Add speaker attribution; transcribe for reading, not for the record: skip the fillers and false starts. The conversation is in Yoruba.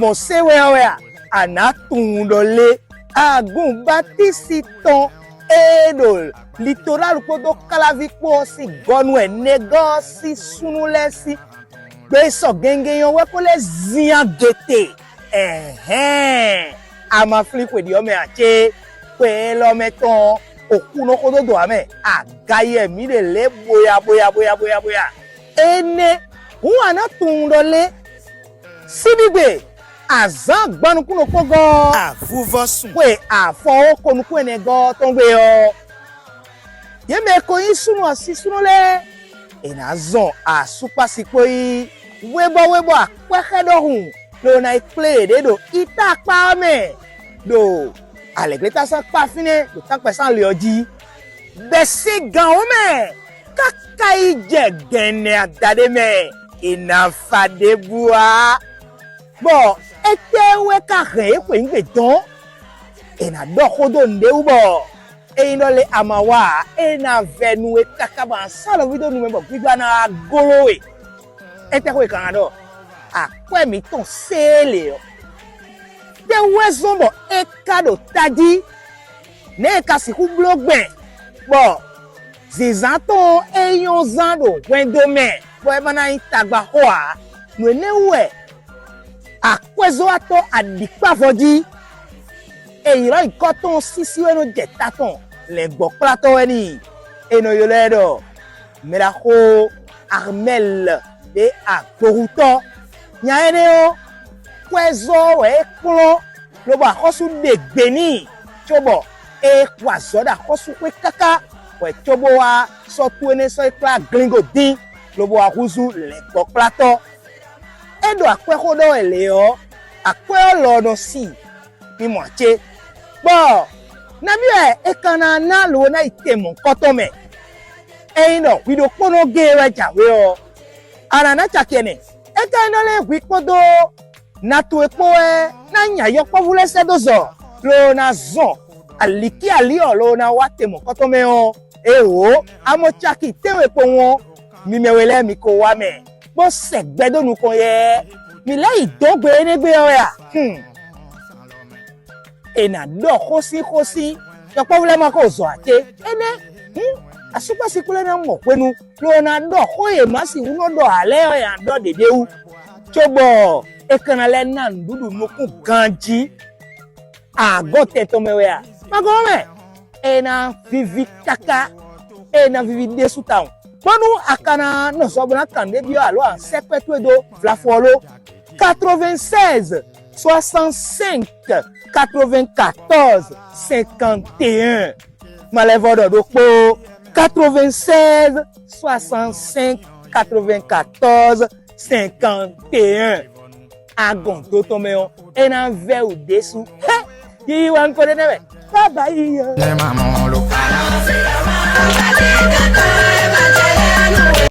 Speaker 1: mo se we ana tundole agun batisiton edol litoral kodo kalaviko si gonu e negosi sunulesi gbe so genge yon we ko le zian gete ama flipo di ome ache pe lo meton okuno kodo do ame agaye mi le boya ene wana tundole sibigbe azan gbanukuno kogo
Speaker 2: avuvosun
Speaker 1: we afo konuku enego to ngbe o ye me ko yin sunu asisunu le ena zon asupasipo yi webo apekedo hun lo na play de do ita pa me do alegreta san pa fine do tan pe san le oji be se gan o me kakai je gene adade me ina fade bua bo etewe ka re pe ngbe don ena do kodo nde ubo eno le amawa ena venu e kakaba salo video nu membo gbigba na gorowe etewe kan do akwe mi ton sele o de wezombo e kado tadi ne kasi ku blogben bo zizanto eyon zando wendo me bo e bana itagba hoa no newe akwezo ato adikpa fodi eyiro ikoton sisi weno jetaton le gboplato eni eno yoledo merako armel de agoruto nyaene o kwezo e klo lo ba kosu de gbeni chobo e kwazoda kosu pe kaka we chobo wa so tuene so ikla glingo din lo bo akuzu le gboplato edo akwekodo eleo akwe lono si mi moache bo na mi e kana na lo na itemo koto me eino wido pono gere jawe o ara na chakene e kana le wipodo na to epo na nya yo povule se dozo lo na zon aliki ali o lo na watemo koto me o e o amo chaki tewe po won mi mewele mi ko wa me bo segbedo nu kon ye mi la idogbe negbe o ya ena do khosi yo problem ko zo ate ene asupa sikule na mo penu lo na do khoye masi uno do ale o ya do dedewu chobo e kana le na ndudu nuku ganji agote to mewe ya magome ena vivi kaka ena vivi desu town bonu akana no so bona kande bio alo an sepetuedo vlafolo 96 65 94 51 Malevodo do 96 65 94 51 agon to tomeo ena ve o desu yi wan ko de nebe bye bye
Speaker 2: le mamon lo